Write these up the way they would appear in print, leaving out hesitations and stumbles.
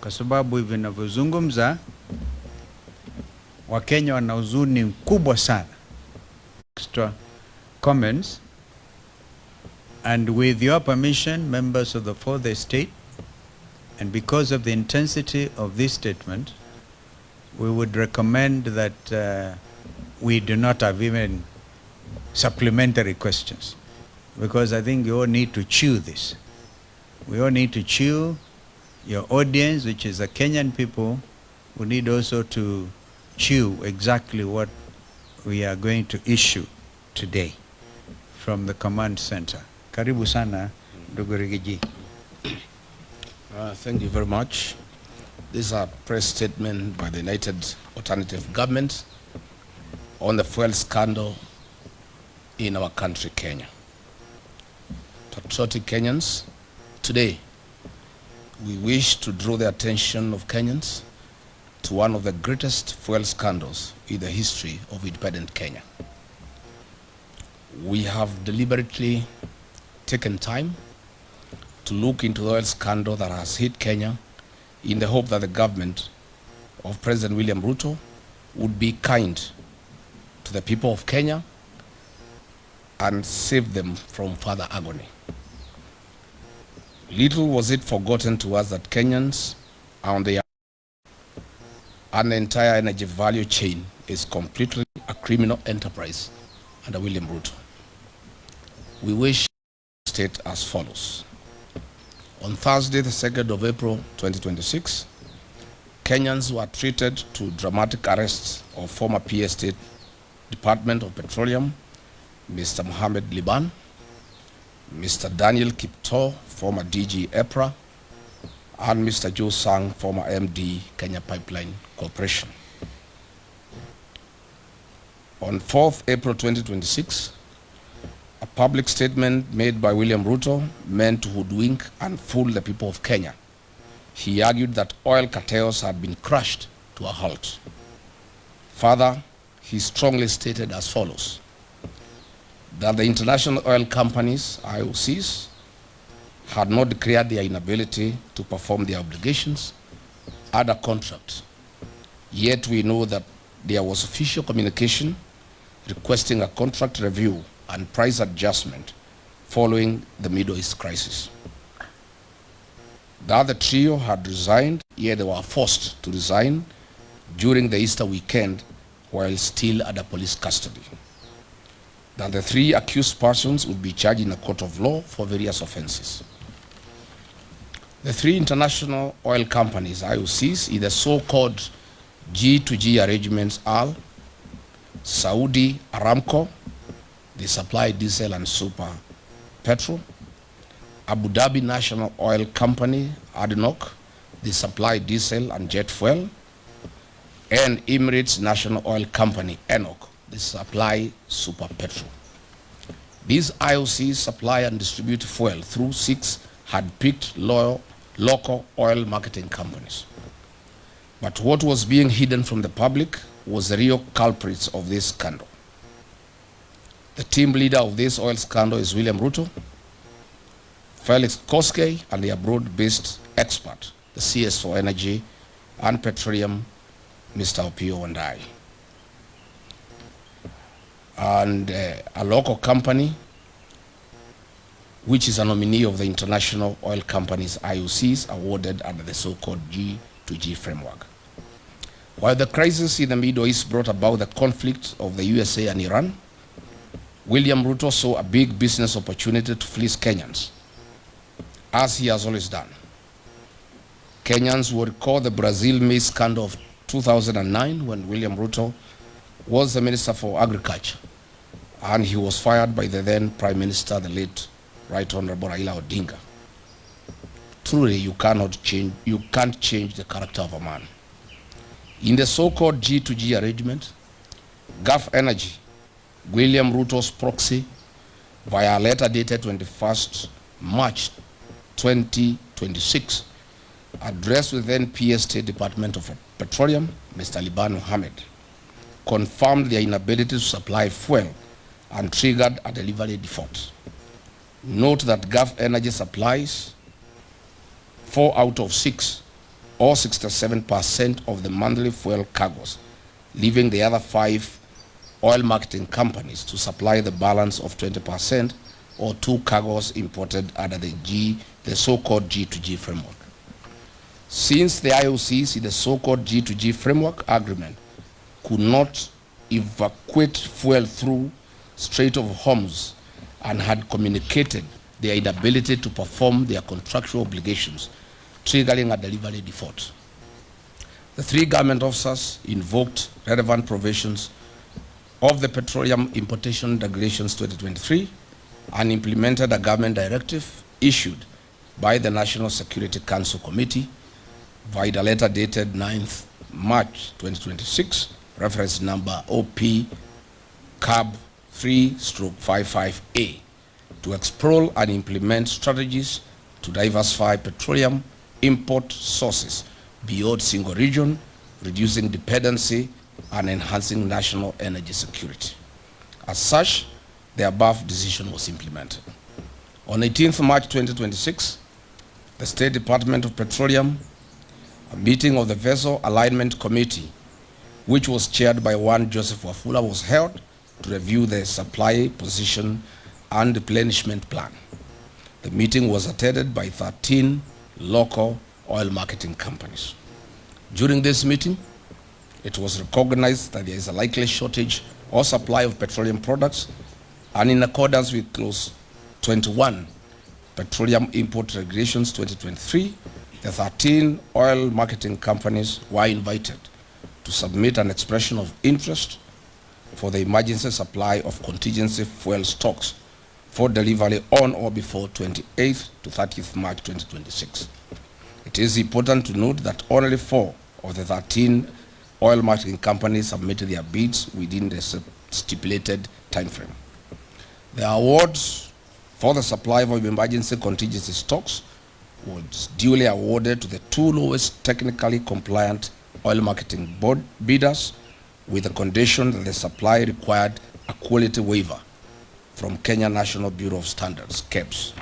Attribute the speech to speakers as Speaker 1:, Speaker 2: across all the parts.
Speaker 1: kwa sababu hivi ninavyozungumza Wakenya wana huzuni mkubwa sana. Extra comments, and with your permission, members of the fourth estate, and because of the intensity of this statement, we would recommend that we do not have even supplementary questions, because I think you all need to chew this. We all need to chew. Your audience, which is the Kenyan people, we need also to chew exactly what we are going to issue today from the command center. Karibu sana, ndugu Rigiji.
Speaker 2: Thank you very much. This is a press statement by the United Alternative Government on the fuel scandal in our country, Kenya. Patriotic Kenyans, today we wish to draw the attention of Kenyans to one of the greatest fuel scandals in the history of independent Kenya. We have deliberately taken time to look into the oil scandal that has hit Kenya in the hope that the government of President William Ruto would be kind to the people of Kenya and save them from further agony. Little was it forgotten to us that Kenyans are on the and the entire energy value chain is completely a criminal enterprise under William Ruto. We wish to state as follows. On Thursday, the 2nd of April 2026, Kenyans were treated to dramatic arrests of former PA State Department of Petroleum, Mr. Mohammed Liban, Mr. Daniel Kipto, former DG EPRA, and Mr. Joe Sang, former MD, Kenya Pipeline Corporation. On 4th April 2026, a public statement made by William Ruto meant to hoodwink and fool the people of Kenya. He argued that oil cartels had been crushed to a halt. Further, he strongly stated as follows: that the international oil companies, IOCs, had not declared their inability to perform their obligations under contract. Yet we know that there was official communication requesting a contract review and price adjustment following the Middle East crisis. The other trio had resigned, yet they were forced to resign during the Easter weekend while still under police custody. That the three accused persons would be charged in a court of law for various offenses. The three international oil companies, IOCs, in the so-called G2G arrangements are Saudi Aramco, they supply diesel and super petrol; Abu Dhabi National Oil Company, ADNOC, they supply diesel and jet fuel; and Emirates National Oil Company, ENOC, they supply super petrol. These IOCs supply and distribute fuel through 6 hand-picked local oil marketing companies. But what was being hidden from the public was the real culprits of this scandal. The team leader of this oil scandal is William Ruto, Felix Koskei, and the abroad-based expert, the CS for Energy and Petroleum, Mr. Opio Wandai. And a local company, which is a nominee of the international oil companies, IOCs, awarded under the so-called G2G framework. While the crisis in the Middle East brought about the conflict of the USA and Iran, William Ruto saw a big business opportunity to fleece Kenyans, as he has always done. Kenyans will recall the Brazil maize scandal of 2009 when William Ruto was the Minister for Agriculture, and he was fired by the then Prime Minister, the late Right Honorable Raila Odinga. Truly, you can't change the character of a man. In the so-called G2G arrangement, Gulf Energy, William Ruto's proxy, via a letter dated 21st March 2026, addressed with then PA State Department of Petroleum, Mr. Liban Mohammed, confirmed their inability to supply fuel and triggered a delivery default. Note that Gulf Energy supplies 4 out of 6 or 67% of the monthly fuel cargoes, leaving the other 5 oil marketing companies to supply the balance of 20% or 2 cargoes imported under the so-called G2G framework. Since the IOCs in the so-called G2G framework agreement could not evacuate fuel through Strait of Hormuz and had communicated their inability to perform their contractual obligations, triggering a delivery default, the 3 government officers invoked relevant provisions of the Petroleum Importation Regulations 2023 and implemented a government directive issued by the National Security Council Committee via a letter dated 9th March 2026, reference number OP CAB 3/55A, to explore and implement strategies to diversify petroleum import sources beyond single region, reducing dependency and enhancing national energy security. As such, the above decision was implemented. On 18th March 2026, the State Department of Petroleum, a meeting of the Vessel Alignment Committee, which was chaired by one Joseph Wafula, was held to review the supply position and replenishment plan. The meeting was attended by 13 local oil marketing companies. During this meeting, it was recognized that there is a likely shortage or supply of petroleum products, and in accordance with Clause 21, Petroleum Import Regulations 2023, the 13 oil marketing companies were invited to submit an expression of interest for the emergency supply of contingency fuel stocks for delivery on or before 28th to 30th March 2026. It is important to note that only 4 of the 13 oil marketing companies submitted their bids within the stipulated timeframe. The awards for the supply of emergency contingency stocks was duly awarded to the 2 lowest technically compliant oil marketing board bidders, with the condition that the supply required a quality waiver from Kenya National Bureau of Standards, KEBS.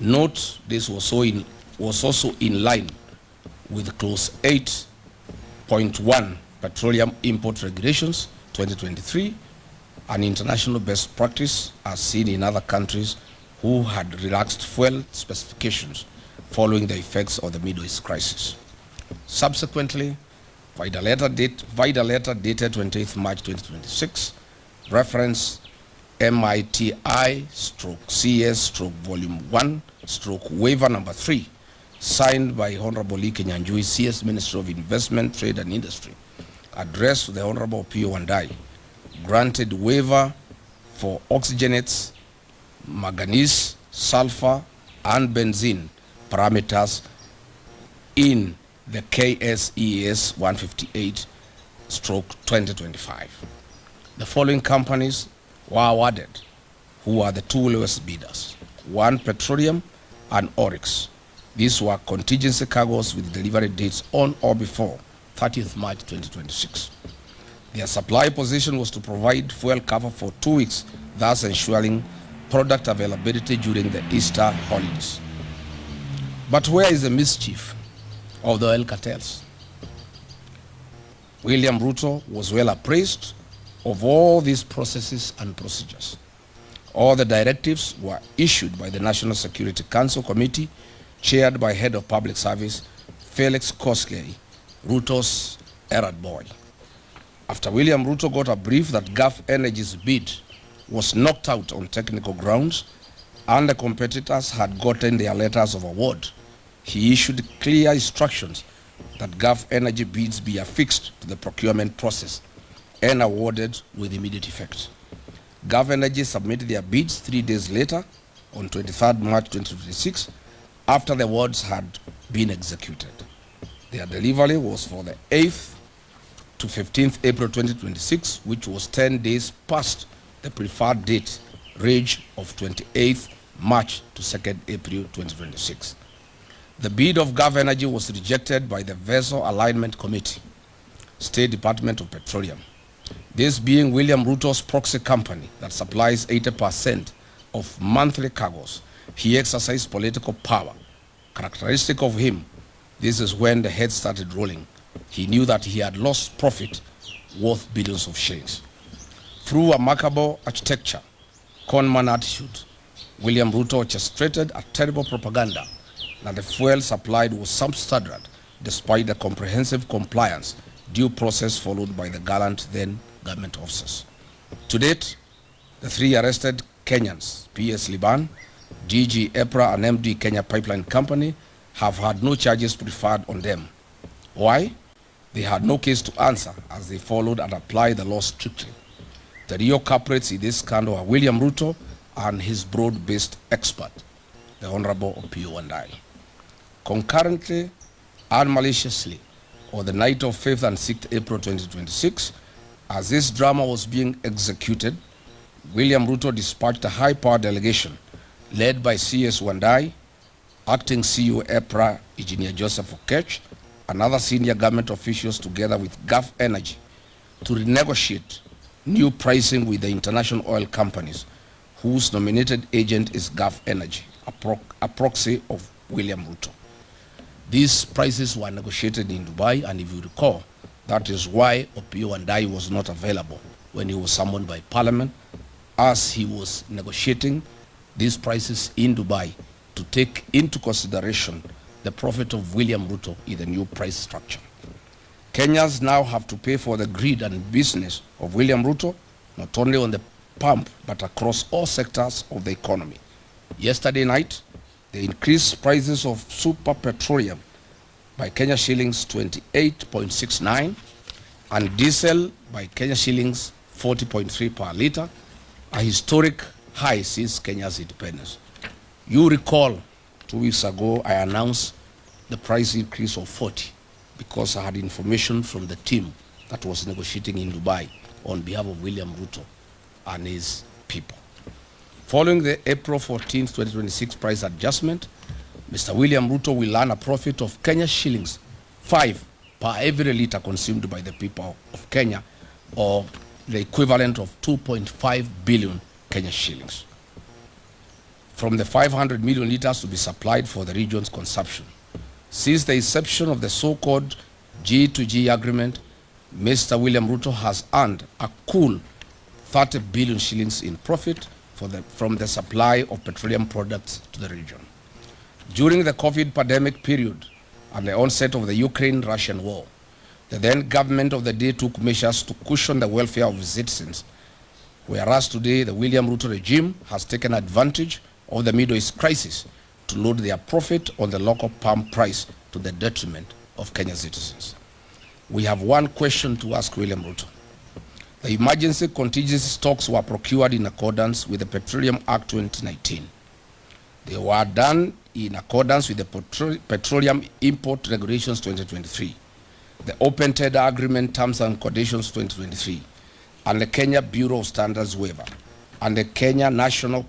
Speaker 2: Note, this was also in line with Clause 8.1 Petroleum Import Regulations 2023, an international best practice as seen in other countries who had relaxed fuel specifications following the effects of the Middle East crisis. Subsequently, via the letter dated 28th March 2026, reference MITI/CS/Volume 1/Waiver Number 3, signed by Honorable Kenyan, CS Minister of Investment, Trade and Industry, addressed to the Honorable P. Wandai, granted waiver for oxygenates, manganese, sulfur, and benzene parameters in the KSES 158/2025. The following companies were awarded, who are the 2 lowest bidders: 1 Petroleum and Oryx. These were contingency cargoes with delivery dates on or before 30th March 2026. Their supply position was to provide fuel cover for 2 weeks, thus ensuring product availability during the Easter holidays. But where is the mischief of the oil cartels? William Ruto was well appraised of all these processes and procedures. All the directives were issued by the National Security Council Committee, chaired by Head of Public Service Felix Koskei, Ruto's errand boy. After William Ruto got a brief that Gulf Energy's bid was knocked out on technical grounds and the competitors had gotten their letters of award, he issued clear instructions that Gulf Energy bids be affixed to the procurement process and awarded with immediate effect. Gulf Energy submitted their bids 3 days later, on 23rd March 2026, after the awards had been executed. Their delivery was for the 8th to 15th April 2026, which was 10 days past the preferred date range of 28th March to 2nd April 2026. The bid of Gulf Energy was rejected by the Vessel Alignment Committee, State Department of Petroleum. This being William Ruto's proxy company that supplies 80% of monthly cargoes, he exercised political power. Characteristic of him, This is when the head started rolling. He knew that he had lost profit worth billions of shillings. Through a remarkable architecture, conman attitude, William Ruto orchestrated a terrible propaganda that the fuel supplied was substandard despite the comprehensive compliance due process followed by the gallant then government officers. To date, the three arrested Kenyans, PS Liban, DG EPRA and MD Kenya Pipeline Company, have had no charges preferred on them. Why? They had no case to answer as they followed and applied the law strictly. The real culprits in this scandal are William Ruto and his broad-based expert, the Honorable Opiyo Wandayi. Concurrently and maliciously, on the night of 5th and 6th April 2026, as this drama was being executed, William Ruto dispatched a high-power delegation led by CS Wandayi, Acting CEO EPRA Engineer Joseph Okech, and other senior government officials together with Gulf Energy to renegotiate new pricing with the international oil companies whose nominated agent is Gulf Energy, a proxy of William Ruto. These prices were negotiated in Dubai, and if you recall, that is why Opiyo Wandayi was not available when he was summoned by Parliament, as he was negotiating these prices in Dubai to take into consideration the profit of William Ruto in the new price structure. Kenyans now have to pay for the greed and business of William Ruto, not only on the pump, but across all sectors of the economy. Yesterday night, they increased prices of super petroleum by Kenya shillings 28.69 and diesel by Kenya shillings 40.3 per litre, a historic high since Kenya's independence. You recall 2 weeks ago I announced the price increase of 40 because I had information from the team that was negotiating in Dubai on behalf of William Ruto and his people. Following the April 14, 2026 price adjustment, Mr. William Ruto will earn a profit of Kenya shillings 5 per every litre consumed by the people of Kenya, or the equivalent of 2.5 billion Kenya shillings, from the 500 million litres to be supplied for the region's consumption. Since the inception of the so-called G2G agreement, Mr. William Ruto has earned a cool 30 billion shillings in profit from the supply of petroleum products to the region. During the COVID pandemic period and the onset of the Ukraine-Russian war, the then government of the day took measures to cushion the welfare of its citizens, whereas today the William Ruto regime has taken advantage of the Middle East crisis to load their profit on the local palm price to the detriment of Kenyan citizens. We have one question to ask William Ruto. The emergency contingency stocks were procured in accordance with the Petroleum Act 2019. They were done in accordance with the Petroleum Import Regulations 2023, the Open Tender Agreement Terms and Conditions 2023, and the Kenya Bureau of Standards waiver, and the Kenya National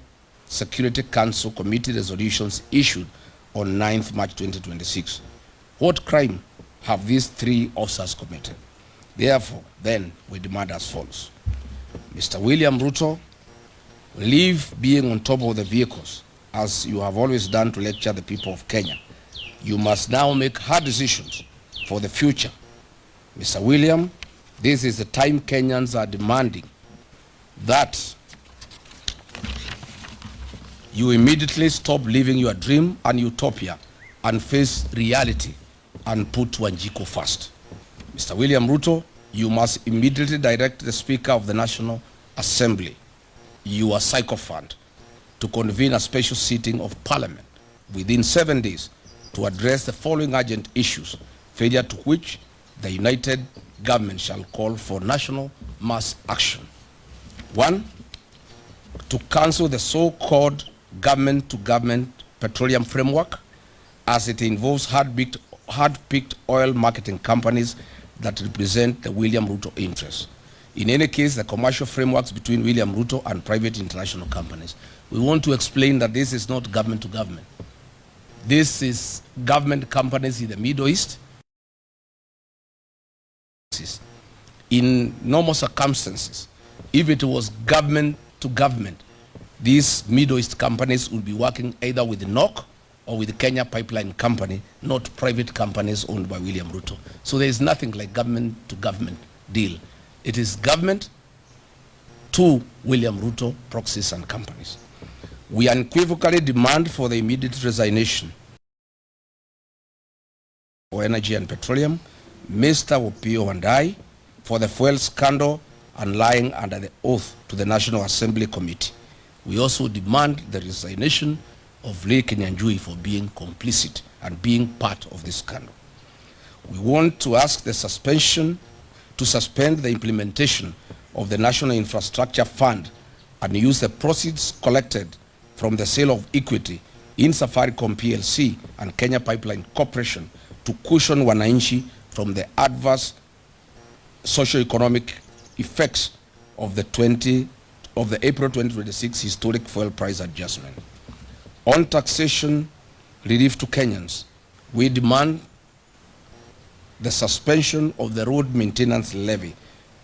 Speaker 2: Security Council Committee resolutions issued on 9th March 2026. What crime have these three officers committed? Therefore, then, we demand as follows. Mr. William Ruto, leave being on top of the vehicles, as you have always done to lecture the people of Kenya. You must now make hard decisions for the future. Mr. William, this is the time Kenyans are demanding that you immediately stop living your dream and utopia and face reality and put Wanjiku first. Mr. William Ruto, you must immediately direct the Speaker of the National Assembly, your sycophant, to convene a special sitting of Parliament within 7 days to address the following urgent issues, failure to which the united government shall call for national mass action. 1, to cancel the so-called government-to-government petroleum framework, as it involves hard-picked oil marketing companies that represent the William Ruto interests. In any case, the commercial frameworks between William Ruto and private international companies. We want to explain that this is not government-to-government. This is government companies in the Middle East. In normal circumstances, if it was government-to-government, these Middle East companies would be working either with NOC or with the Kenya Pipeline Company, not private companies owned by William Ruto. So there is nothing like government to government deal. It is government to William Ruto, proxies and companies. We unequivocally demand for the immediate resignation for Energy and Petroleum, Mr. Opiyo Wandayi, for the fuel scandal and lying under the oath to the National Assembly Committee. We also demand the resignation of Lee Kenyan for being complicit and being part of this scandal. We want to ask to suspend the implementation of the National Infrastructure Fund and use the proceeds collected from the sale of equity in Safaricom PLC and Kenya Pipeline Corporation to cushion wananchi from the adverse socio-economic effects of the April 2026 historic fuel price adjustment. On taxation relief to Kenyans, we demand the suspension of the road maintenance levy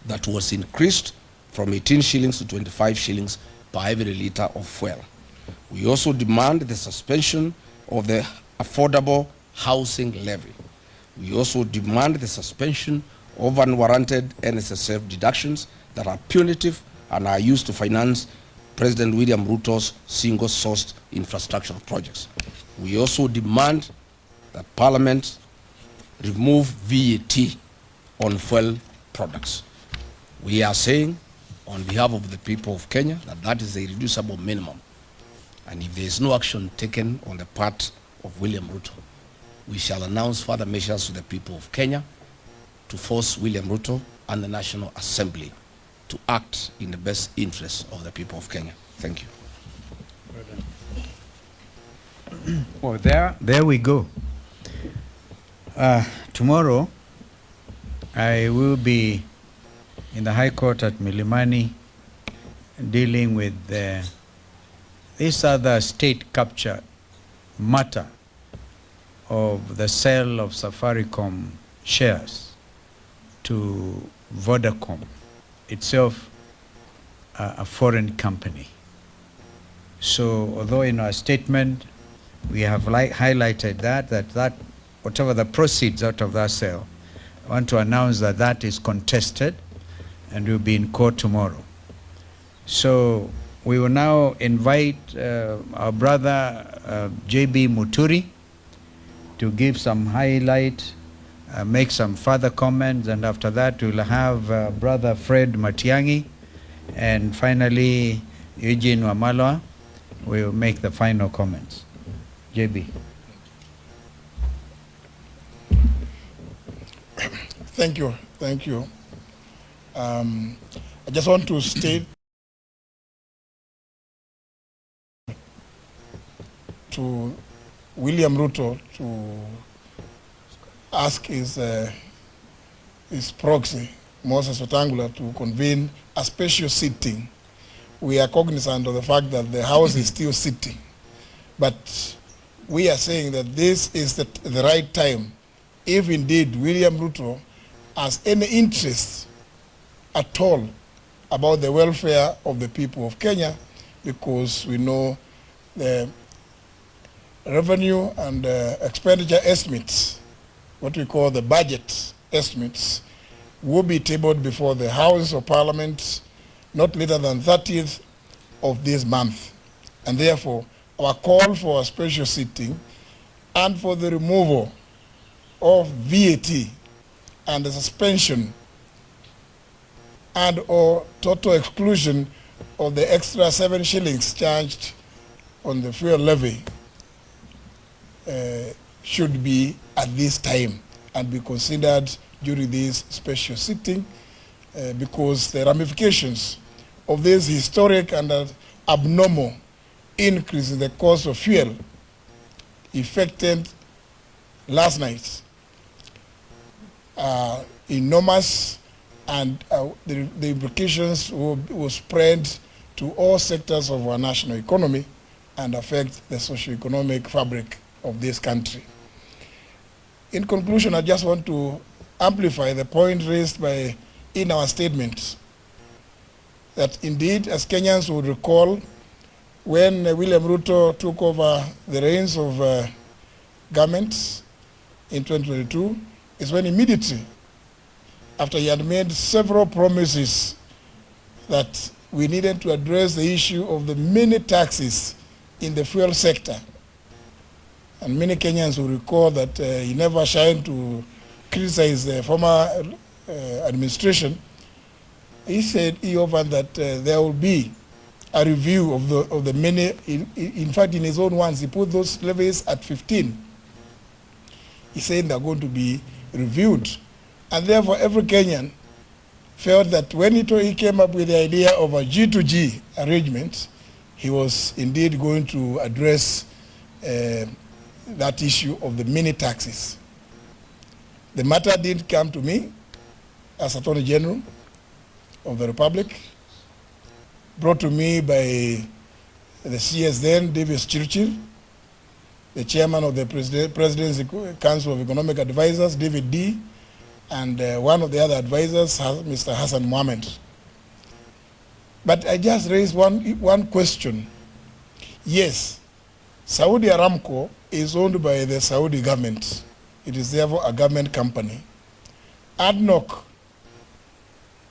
Speaker 2: that was increased from 18 shillings to 25 shillings per every litre of fuel. We also demand the suspension of the affordable housing levy. We also demand the suspension of unwarranted NSSF deductions that are punitive and are used to finance President William Ruto's single-sourced infrastructure projects. We also demand that Parliament remove VAT on fuel products. We are saying, on behalf of the people of Kenya, that that is a reducible minimum. And if there is no action taken on the part of William Ruto, we shall announce further measures to the people of Kenya to force William Ruto and the National Assembly to act in the best interest of the people of Kenya. Thank you.
Speaker 1: Well, there we go. Tomorrow, I will be in the High Court at Milimani dealing with this other state capture matter of the sale of Safaricom shares to Vodacom, itself a foreign company. So although in our statement we have highlighted that whatever the proceeds out of that sale, I want to announce that that is contested and will be in court tomorrow. So we will now invite our brother JB Muturi to give some highlight, make some further comments, and after that we'll have brother Fred Matiangi, and finally Eugene Wamalwa will make the final comments. JB.
Speaker 3: Thank you. I just want to state to William Ruto to ask his proxy, Moses Wetangula, to convene a special sitting. We are cognizant of the fact that the House is still sitting, but we are saying that this is the right time, if indeed William Ruto has any interest at all about the welfare of the people of Kenya, because we know the revenue and expenditure estimates, what we call the budget estimates, will be tabled before the House of Parliament not later than 30th of this month. And therefore, our call for a special sitting and for the removal of VAT and the suspension and or total exclusion of the extra 7 shillings charged on the fuel levy should be at this time and be considered during this special sitting because the ramifications of this historic and abnormal increase in the cost of fuel effected last night are enormous, and the implications will spread to all sectors of our national economy and affect the socio-economic fabric of this country. In conclusion, I just want to amplify the point raised in our statement that indeed, as Kenyans would recall, when William Ruto took over the reins of government in 2022 is when immediately after he had made several promises that we needed to address the issue of the many taxes in the fuel sector. And many Kenyans will recall that he never shied to criticize the former administration. He said he offered that there will be a review of the many. In fact, in his own words, he put those levies at 15. He said they're going to be reviewed. And therefore, every Kenyan felt that when he came up with the idea of a G2G arrangement, he was indeed going to address that issue of the mini taxes. The matter did come to me as Attorney General of the Republic, brought to me by the CS then, Davis Chirchir, the chairman of the Presidency Council of Economic Advisors, David D., and one of the other advisors, Mr. Hassan Mohammed. But I just raised one question. Yes, Saudi Aramco is owned by the Saudi government. It is therefore a government company. ADNOC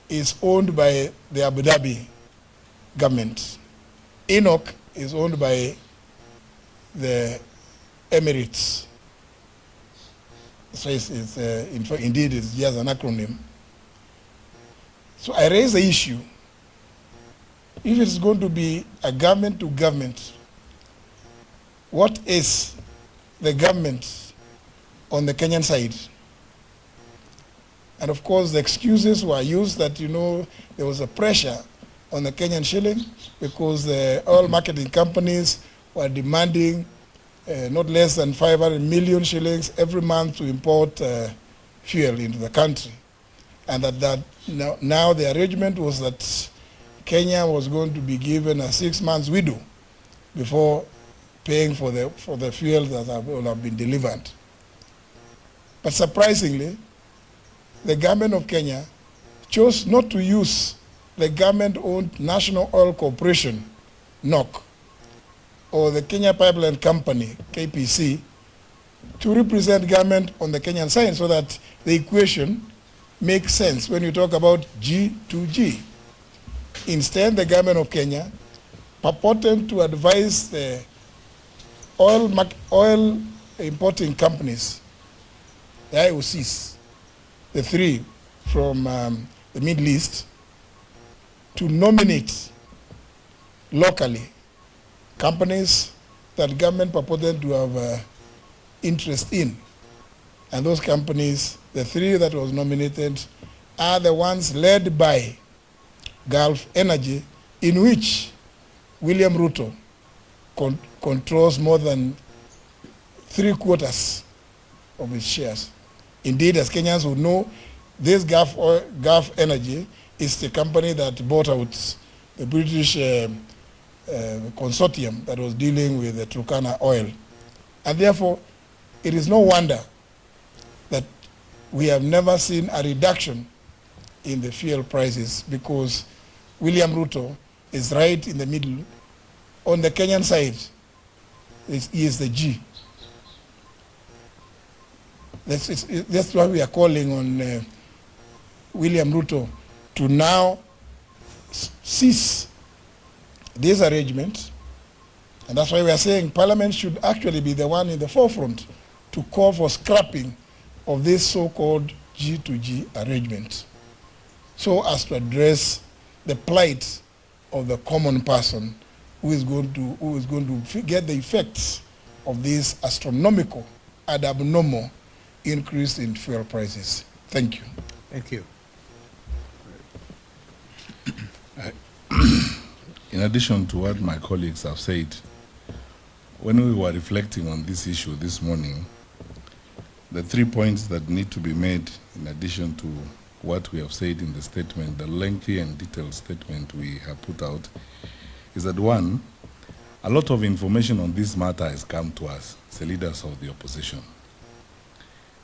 Speaker 3: is owned by the Abu Dhabi government. ENOC is owned by the Emirates. So indeed, it's just an acronym. So I raise the issue. If it's going to be a government to government, what is the government on the Kenyan side? And of course, the excuses were used that, there was a pressure on the Kenyan shilling because the oil marketing companies were demanding not less than 500 million shillings every month to import fuel into the country. And that now the arrangement was that Kenya was going to be given a 6 months window before paying for the fuel that will have been delivered. But surprisingly, the government of Kenya chose not to use the government-owned National Oil Corporation, NOC, or the Kenya Pipeline Company, KPC, to represent government on the Kenyan side so that the equation makes sense when you talk about G2G. Instead, the government of Kenya purported to advise the oil importing companies, the IOCs, the three from the Middle East, to nominate locally companies that government purported to have interest in. And those companies, the three that was nominated, are the ones led by Gulf Energy, in which William Ruto controls more than 3/4 of his shares. Indeed, as Kenyans would know, this Gulf Energy is the company that bought out the British consortium that was dealing with the Turkana oil. And therefore, it is no wonder that we have never seen a reduction in the fuel prices, because William Ruto is right in the middle. On the Kenyan side, he is the G. That's why we are calling on William Ruto to now cease this arrangement. And that's why we are saying Parliament should actually be the one in the forefront to call for scrapping of this so-called G2G arrangement, so as to address the plight of the common person who is going to get the effects of this astronomical and abnormal increase in fuel prices. Thank you.
Speaker 1: Thank you.
Speaker 4: In addition to what my colleagues have said, when we were reflecting on this issue this morning, the 3 points that need to be made in addition to what we have said in the statement, the lengthy and detailed statement we have put out, is that one, a lot of information on this matter has come to us, the leaders of the opposition.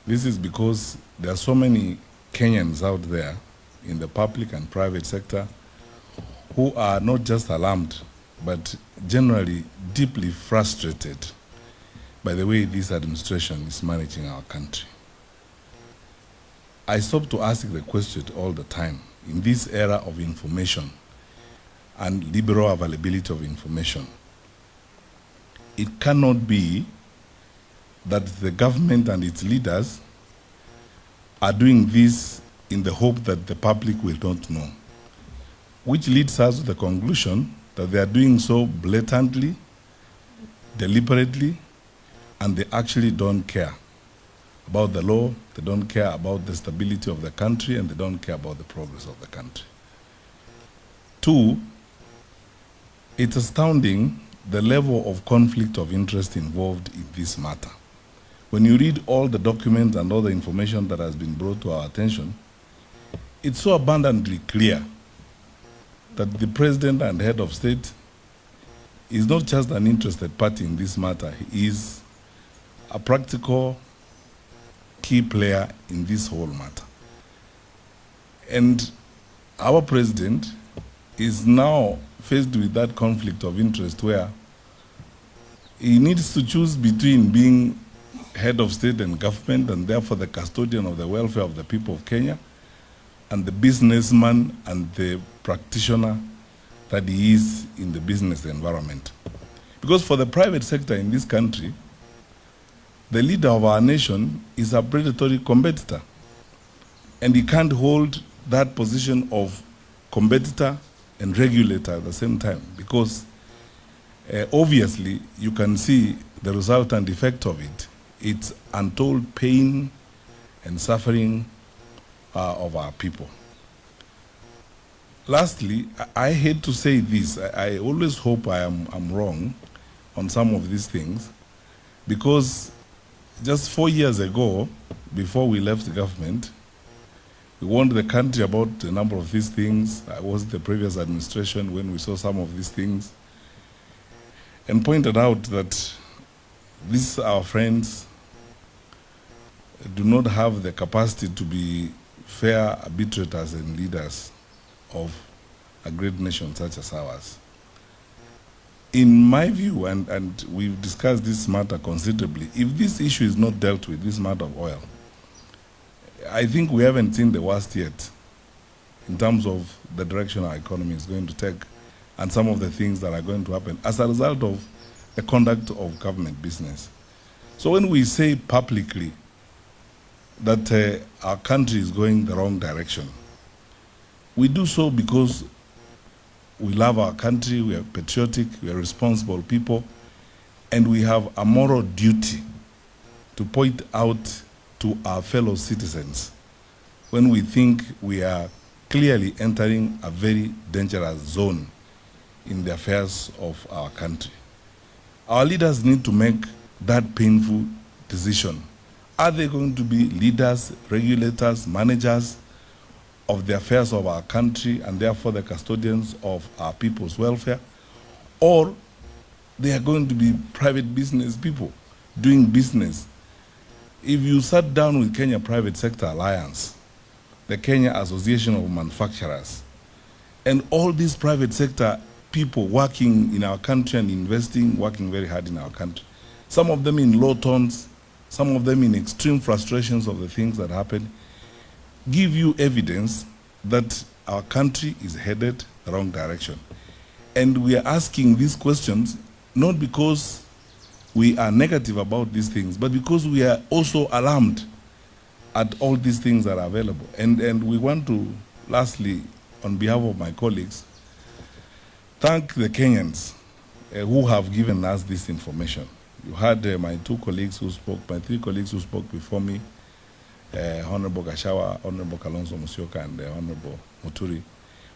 Speaker 4: This is because there are so many Kenyans out there in the public and private sector who are not just alarmed, but generally deeply frustrated by the way this administration is managing our country. I stop to ask the question all the time. In this era of information and liberal availability of information, it cannot be that the government and its leaders are doing this in the hope that the public will not know, which leads us to the conclusion that they are doing so blatantly, deliberately, and they actually don't care about the law, they don't care about the stability of the country, and they don't care about the progress of the country. Two, it's astounding the level of conflict of interest involved in this matter. When you read all the documents and all the information that has been brought to our attention, it's so abundantly clear that the president and head of state is not just an interested party in this matter, he is a practical key player in this whole matter. And our president is now faced with that conflict of interest where he needs to choose between being head of state and government and therefore the custodian of the welfare of the people of Kenya and the businessman and the practitioner that he is in the business environment. Because for the private sector in this country, the leader of our nation is a predatory competitor, and he can't hold that position of competitor and regulator at the same time, because obviously you can see the resultant effect of it. It's untold pain and suffering of our people. Lastly, I hate to say this, I always hope I'm wrong on some of these things, because just 4 years ago, before we left the government, we warned the country about a number of these things. I was the previous administration when we saw some of these things, and pointed out that these our friends do not have the capacity to be fair arbitrators and leaders of a great nation such as ours. In my view, and we've discussed this matter considerably, if this issue is not dealt with, this matter of oil, I think we haven't seen the worst yet in terms of the direction our economy is going to take and some of the things that are going to happen as a result of the conduct of government business. So when we say publicly that our country is going the wrong direction, we do so because we love our country, we are patriotic, we are responsible people, and we have a moral duty to point out to our fellow citizens when we think we are clearly entering a very dangerous zone in the affairs of our country. Our leaders need to make that painful decision. Are they going to be leaders, regulators, managers of the affairs of our country and therefore the custodians of our people's welfare? Or they are going to be private business people doing business? If you sat down with Kenya Private Sector Alliance, the Kenya Association of Manufacturers, and all these private sector people working in our country and investing, working very hard in our country, some of them in low tones, some of them in extreme frustrations of the things that happen, give you evidence that our country is headed the wrong direction. And we are asking these questions not because we are negative about these things, but because we are also alarmed at all these things that are available. And we want to, lastly, on behalf of my colleagues, thank the Kenyans who have given us this information. You had my three colleagues who spoke before me, Honorable Gachagua, Honorable Kalonzo, and Honorable Muturi.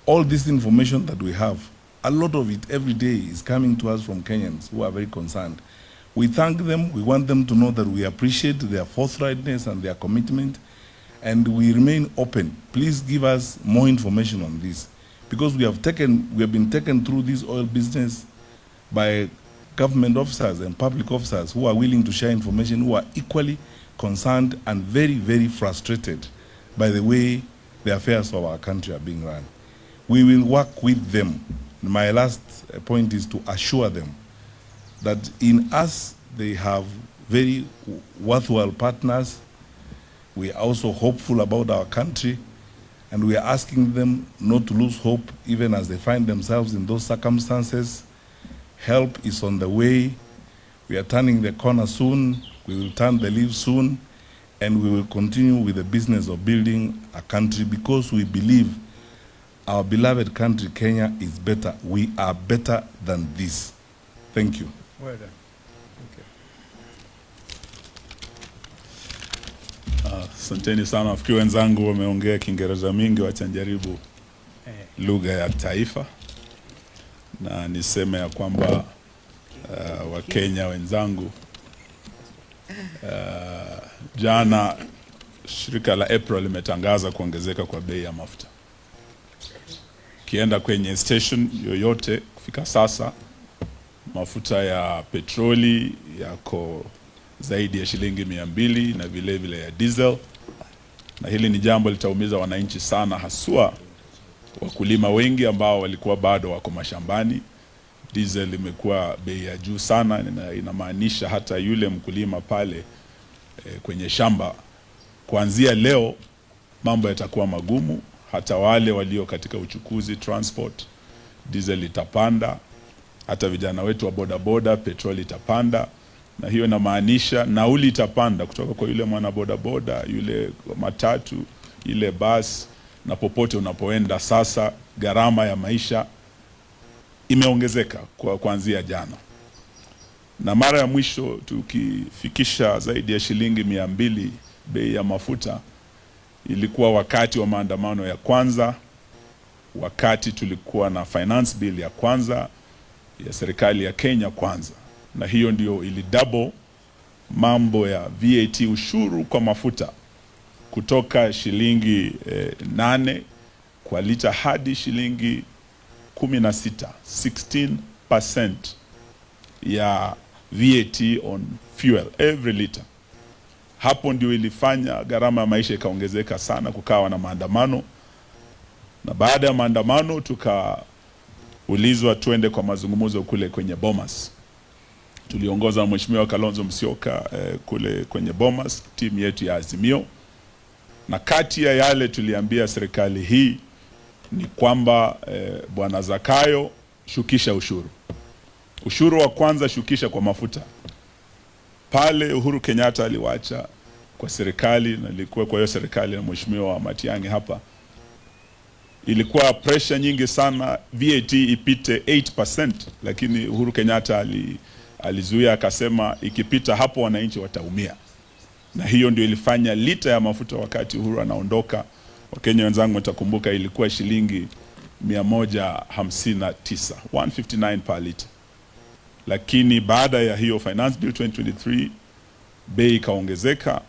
Speaker 4: All this information that we have, a lot of it every day is coming to us from Kenyans who are very concerned. We thank them. We want them to know that we appreciate their forthrightness and their commitment, and we remain open. Please give us more information on this, because we have been taken through this oil business by government officers and public officers who are willing to share information, who are equally concerned and very, very frustrated by the way the affairs of our country are being run. We will work with them. My last point is to assure them that in us they have very worthwhile partners. We are also hopeful about our country, and we are asking them not to lose hope even as they find themselves in those circumstances. Help is on the way. We are turning the corner soon. We will turn the leaf soon, and we will continue with the business of building a country because we believe our beloved country, Kenya, is better. We are better than this. Thank you.
Speaker 1: Well done.
Speaker 5: Asanteni sana. Nafikiri wenzangu wameongea Kiingereza mingi, wacha njaribu lugha ya taifa. Na niseme ya kwamba Wakenya wenzangu, jana shirika la April limetangaza kuongezeka kwa bei ya mafuta. Kienda kwenye station yoyote kufika sasa, mafuta ya petroli yako zaidi ya shilingi 200 na vile vile ya diesel, na hili ni jambo litaumiza wananchi sana, haswa wakulima wengi ambao walikuwa bado wako mashambani. Diesel imekuwa bei ya juu sana, na inamaanisha hata yule mkulima pale kwenye shamba, kuanzia leo mambo yatakuwa magumu. Hata wale walio katika uchukuzi, transport, diesel itapanda. Hata vijana wetu wa bodaboda, petroli itapanda. Na hiyo inamaanisha nauli itapanda kutoka kwa yule mwana bodaboda, yule matatu, ile bus, na popote unapoenda. Sasa gharama ya maisha imeongezeka kuanzia jana. Na mara ya mwisho tukifikisha zaidi ya shilingi 200 bei ya mafuta ilikuwa wakati wa maandamano ya kwanza, wakati tulikuwa na finance bill ya kwanza ya serikali ya Kenya kwanza. Na hiyo ndio ili double mambo ya VAT, ushuru kwa mafuta, kutoka shilingi 8 kwa lita hadi shilingi 16, 16% ya VAT on fuel every liter. Hapo ndio ilifanya gharama ya maisha ikaongezeka sana, kukawa na maandamano. Na baada ya maandamano tukaulizwa twende kwa mazungumzo kule kwenye Bomas. Tuliongoza Mheshimiwa Kalonzo kule kwenye Bomas, timu yetu ya Azimio. Na kati ya yale tuliambia serikali hii ni kwamba Bwana Zakayo, shukisha ushuru. Ushuru wa kwanza shukisha kwa mafuta. Pale Uhuru Kenyatta aliwacha kwa serikali, na ilikuwa kwa hiyo serikali na Mheshimiwa Matiangi hapa, ilikuwa pressure nyingi sana VAT ipite 8%, lakini Uhuru Kenyatta alizuia, akasema ikipita hapo wananchi wataumia. Na hiyo ndio ilifanya lita ya mafuta wakati Uhuru anaondoka, Wakenya wenzangu mtakumbuka, ilikuwa shilingi 159, 159 per liter. Lakini baada ya hiyo finance bill 2023 bei ikaongezeka,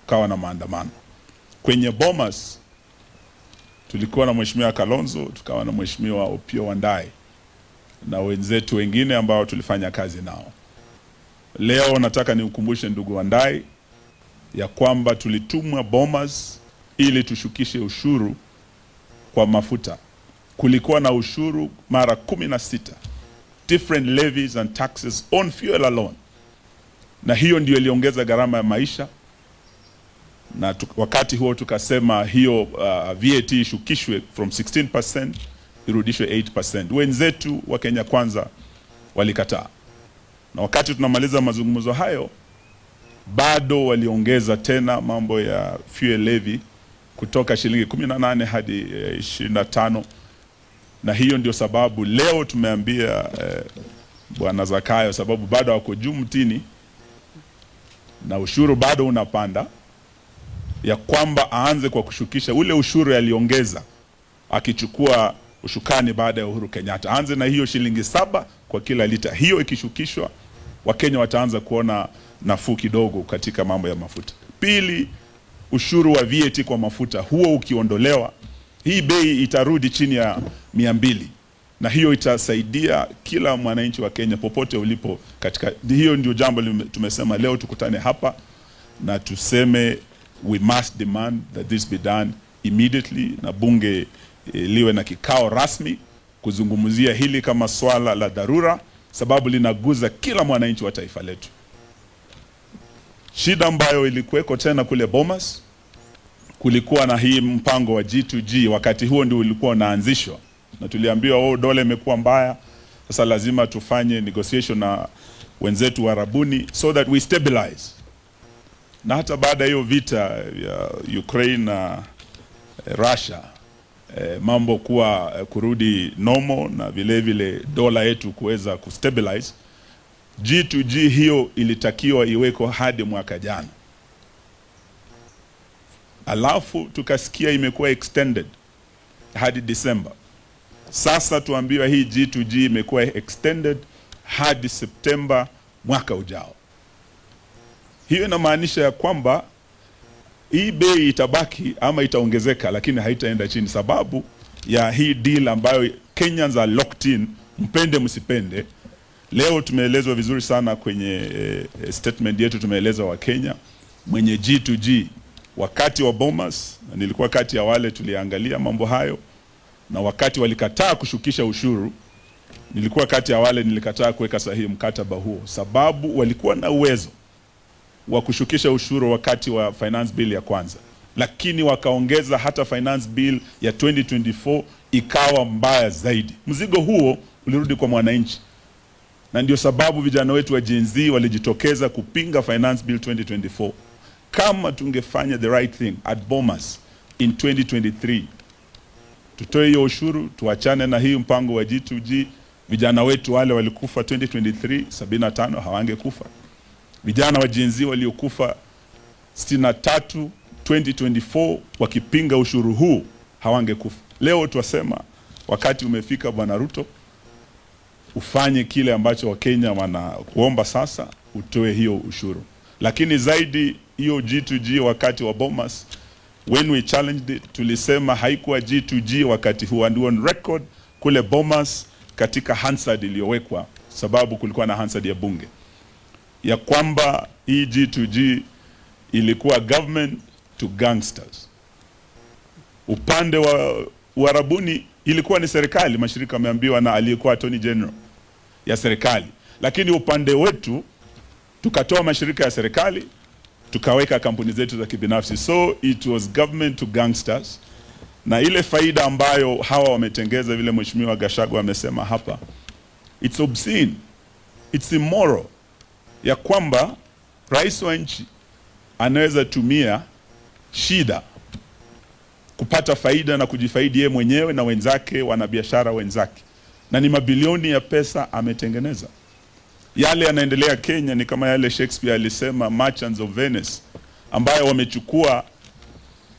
Speaker 5: kawa na maandamano. Kwenye Bomas tulikuwa na Mheshimiwa Kalonzo, tukawa na Mheshimiwa Opio Wandai na wenzetu wengine ambao tulifanya kazi nao. Leo nataka niukumbushe ndugu Wandai ya kwamba tulitumwa Bomas ili tushukishe ushuru kwa mafuta. Kulikuwa na ushuru mara 16, different levies and taxes on fuel alone. Na hiyo ndio iliongeza gharama ya maisha. Na wakati huo tukasema hiyo VAT ishukishwe from 16% irudishwe 8%. Wenzetu wa Kenya Kwanza walikataa. Na wakati tunamaliza mazungumzo hayo, bado waliongeza tena mambo ya fuel levy kutoka shilingi 18 hadi 25. Na hiyo ndio sababu leo tumeambia Bwana Zakayo, sababu bado wako juu mtini na ushuru bado unapanda, ya kwamba aanze kwa kushukisha ule ushuru aliongeza akichukua ushukani baada ya Uhuru Kenyatta. Aanze na hiyo shilingi 7 kwa kila lita. Hiyo ikishukishwa, Wakenya wataanza kuona nafuu kidogo katika mambo ya mafuta. Pili, ushuru wa VAT kwa mafuta, huo ukiondolewa, hii bei itarudi chini ya 200. Na hiyo itasaidia kila mwananchi wa Kenya popote ulipo katika. Hiyo ndio jambo tumesema leo tukutane hapa na tuseme we must demand that this be done immediately, na bunge liwe na kikao rasmi kuzungumzia hili kama swala la dharura, sababu linaguza kila mwananchi wa taifa letu. Shida ambayo ilikuweko tena kule Bomas, kulikuwa na hii mpango wa G2G, wakati huo ndio ulikuwa unaanzishwa. Na tuliambiwa dola imekuwa mbaya, sasa lazima tufanye negotiation na wenzetu wa Arabuni so that we stabilize. Na hata baada hiyo vita ya Ukraine na Russia, mambo kuwa kurudi normal na vile vile dola yetu kuweza kustabilize, G2G hiyo ilitakiwa iweko hadi mwaka jana. Alafu tukasikia imekuwa extended hadi December. Sasa tuambiwa hii G2G imekuwa extended hadi September mwaka ujao. Hiyo inamaanisha ya kwamba hii bei itabaki ama itaongezeka, lakini haitaenda chini, sababu ya hii deal ambayo Kenyans are locked in, mpende msipende. Leo tumeelezwa vizuri sana kwenye statement yetu, tumeelezwa wa Kenya mwenye G2G wakati wa Bomas, nilikuwa kati ya wale tuliangalia mambo hayo, na wakati walikataa kushukisha ushuru, nilikuwa kati ya wale nilikataa kuweka sahihi mkataba huo, sababu walikuwa na uwezo wa kushukisha ushuru wakati wa finance bill ya kwanza, lakini wakaongeza hata finance bill ya 2024 ikawa mbaya zaidi. Mzigo huo ulirudi kwa mwananchi, na ndio sababu vijana wetu wa Gen Z walijitokeza kupinga finance bill 2024. Kama tungefanya the right thing at Bomas in 2023, tutoe hiyo ushuru, tuachane na hii mpango wa G2G, vijana wetu wale walikufa 2023 75 hawangekufa. Vijana wa Gen Z waliokufa 63 2024 wakipinga ushuru huu hawangekufa. Leo tuwasema wakati umefika, Bwana Ruto, ufanye kile ambacho Wakenya wanakuomba sasa, utoe hiyo ushuru. Lakini zaidi hiyo G2G wakati wa Bomas, when we challenged it, tulisema haikuwa G2G wakati huo, and on record kule Bomas katika Hansard iliyowekwa, sababu kulikuwa na Hansard ya bunge, ya kwamba hii G2G ilikuwa government to gangsters. Upande wa Uarabuni ilikuwa ni serikali, mashirika yameambiwa na aliyekuwa Attorney General ya serikali, lakini upande wetu tukatoa mashirika ya serikali tukaweka kampuni zetu za kibinafsi, so it was government to gangsters. Na ile faida ambayo hawa wametengeza, vile Mheshimiwa Gachagua amesema hapa, it's obscene, it's immoral, ya kwamba rais wa nchi anaweza tumia shida kupata faida na kujifaidi yeye mwenyewe na wenzake, wanabiashara wenzake, na ni mabilioni ya pesa ametengeneza. Yale yanaendelea Kenya ni kama yale Shakespeare alisema Merchants of Venice, ambayo wamechukua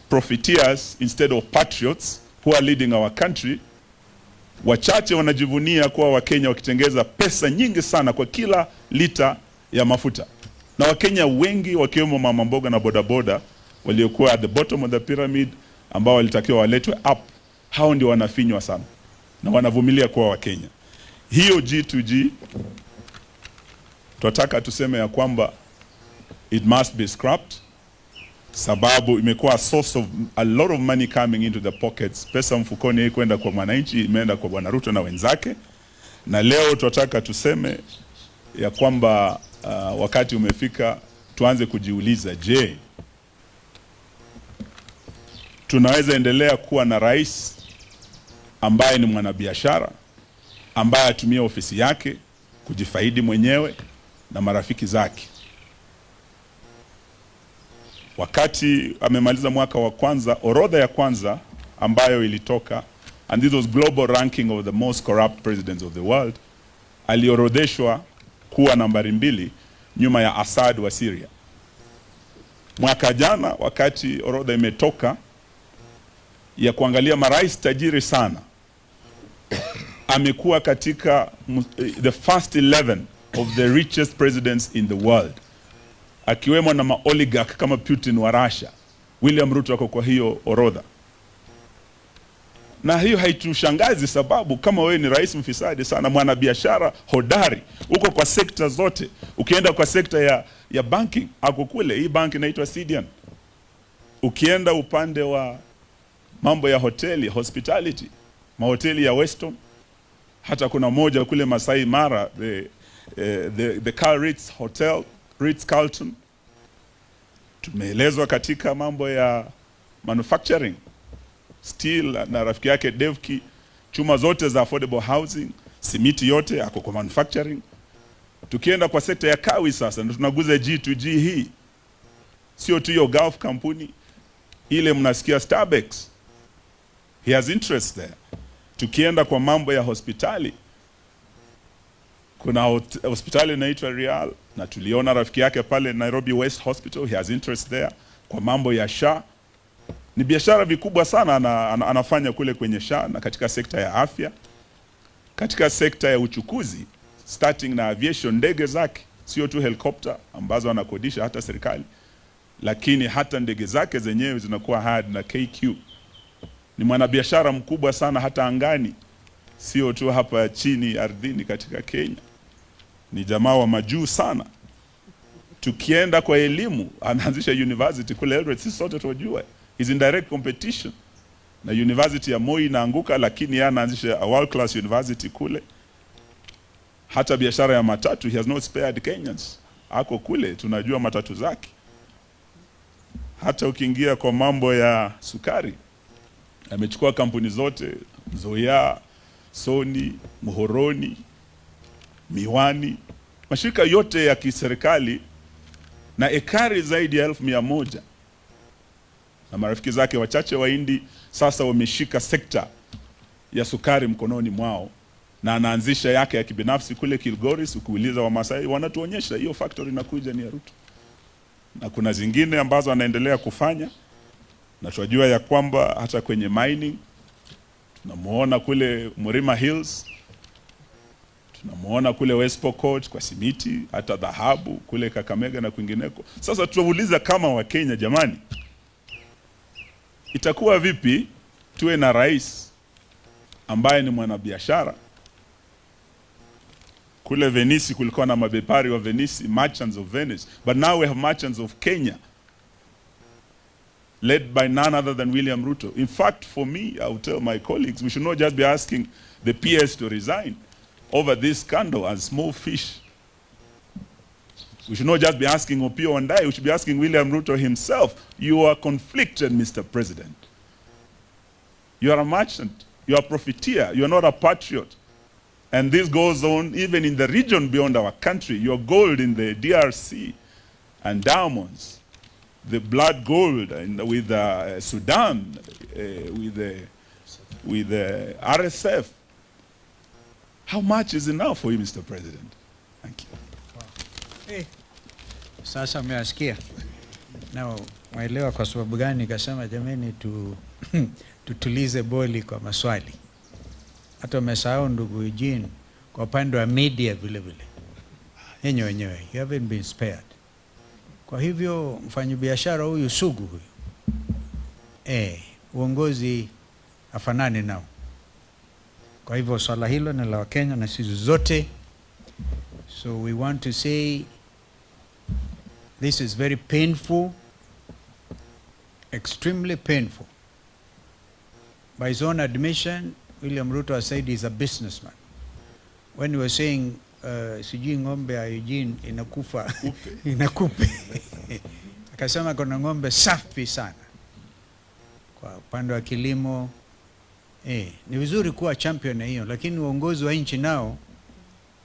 Speaker 5: profiteers instead of patriots who are leading our country. Wachache wanajivunia kuwa Wakenya wakitengeza pesa nyingi sana kwa kila lita ya mafuta, na Wakenya wengi wakiwemo mama mboga na bodaboda waliokuwa at the bottom of the pyramid, ambao walitakiwa waletwe up, hao ndio wanafinywa sana na wanavumilia kuwa Wakenya. Hiyo G2G tunataka tuseme ya kwamba it must be scrapped, sababu imekuwa a source of a lot of money coming into the pockets. Pesa mfukoni kwenda kwa mwananchi imeenda kwa Bwana Ruto na wenzake. Na leo tunataka tuseme ya kwamba wakati umefika tuanze kujiuliza, je, tunaweza endelea kuwa na rais ambaye ni mwanabiashara, ambaye atumia ofisi yake kujifaidi mwenyewe na marafiki zake? Wakati amemaliza mwaka wa kwanza, orodha ya kwanza ambayo ilitoka, and this was global ranking of the most corrupt presidents of the world, aliorodheshwa kuwa nambari 2 nyuma ya Assad wa Syria. Mwaka jana wakati orodha imetoka ya kuangalia marais tajiri sana, amekuwa katika the first 11 of the richest presidents in the world, akiwemo na maoligarch kama Putin wa Russia. William Ruto ako kwa hiyo orodha. Na hiyo haitushangazi, sababu kama wewe ni rais mfisadi sana, mwanabiashara hodari, uko kwa sekta zote. Ukienda kwa sekta ya banking, ako kule, hii bank inaitwa Sidian. Ukienda upande wa mambo ya hoteli, hospitality, mahoteli ya Weston, hata kuna moja kule Masai Mara, the Ritz Hotel, Ritz Carlton, Tumeelezwa katika mambo ya manufacturing, steel na rafiki yake Devki, chuma zote za affordable housing, simiti yote ako kwa manufacturing. Tukienda kwa sekta ya kawi sasa, ndio tunaguza G2G hii. Sio tu hiyo Gulf kampuni ile mnasikia Starbucks, he has interest there. Tukienda kwa mambo ya hospitali, kuna hospitali inaitwa Real na tuliona rafiki yake pale Nairobi West Hospital, he has interest there. Kwa mambo ya SHA, ni biashara vikubwa sana anafanya kule kwenye SHA, na katika sekta ya afya, katika sekta ya uchukuzi, starting na aviation, ndege zake sio tu helicopter ambazo anakodisha hata serikali, lakini hata ndege zake zenyewe zinakuwa hard na KQ. Ni mwanabiashara mkubwa sana hata angani, sio tu hapa chini ardhini katika Kenya. Ni jamaa wa majuu sana. Tukienda kwa elimu, anaanzisha university kule Eldoret, sisi sote tunajua. He's in direct competition na university ya Moi inaanguka, lakini yeye anaanzisha a world class university kule. Hata biashara ya matatu, he has not spared Kenyans. Ako kule, tunajua matatu zake. Hata ukiingia kwa mambo ya sukari, amechukua kampuni zote, Zoya, Sony, Muhoroni, Miwani, mashirika yote ya kiserikali, na ekari zaidi ya 1,100. Na marafiki zake wachache wa Hindi sasa wameshika sekta ya sukari mkononi mwao, na anaanzisha yake ya kibinafsi kule Kilgoris. Ukiuliza wa Masai wanatuonyesha hiyo factory inakuja ni ya Ruto, na kuna zingine ambazo anaendelea kufanya. Na tunajua ya kwamba hata kwenye mining tunamuona kule Murima Hills, tunamuona kule West Pokot kwa simiti, hata dhahabu kule Kakamega na kwingineko. Sasa tunauliza kama wa Kenya, jamani, itakuwa vipi tuwe na rais ambaye ni mwanabiashara? Kule Venice kulikuwa na mabepari wa Venice, merchants of Venice, but now we have merchants of Kenya, led by none other than William Ruto. In fact, for me, I will tell my colleagues, we should not just be asking the PS to resign over this scandal as small fish. We should not just be asking Opiyo Wandayi, we should be asking William Ruto himself. You are conflicted, Mr. President. You are a merchant, you are a profiteer, you are not a patriot. And this goes on even in the region beyond our country. Your gold in the DRC and diamonds, the blood gold with Sudan, with the RSF. How much is enough for you, Mr. President? Thank you.
Speaker 1: Wow. Sasa mmeasikia. Na waelewa kwa sababu gani nikasema jameni tutulize boli kwa maswali. Hata umesahau ndugu Eugene kwa upande wa media vile vile. Wenyewe, you haven't been spared. Kwa hivyo mfanyabiashara huyu sugu huyu, uongozi afanani nao. Kwa hivyo swala hilo ni la Wakenya na sisi zote. So we want to say this is very painful, extremely painful. By his own admission, William Ruto has said he's a businessman. When he was saying sijui ng'ombe ya Eugene inakufa inakupe, akasema kuna ng'ombe safi sana kwa upande wa kilimo. Ni vizuri kuwa champion na hiyo, lakini uongozi wa nchi nao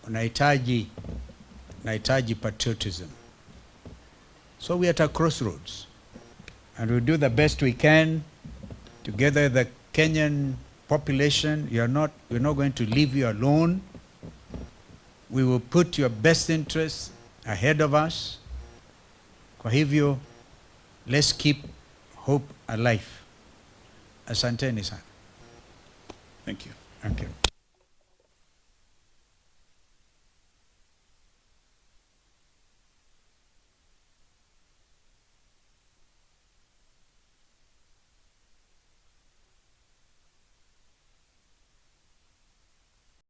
Speaker 1: unahitaji patriotism. So we are at a crossroads, and we'll do the best we can together. The Kenyan population, we're not going to leave you alone. We will put your best interests ahead of us. Kwa hivyo, let's keep hope alive. Asanteni sana.
Speaker 5: Thank you.
Speaker 1: Thank you.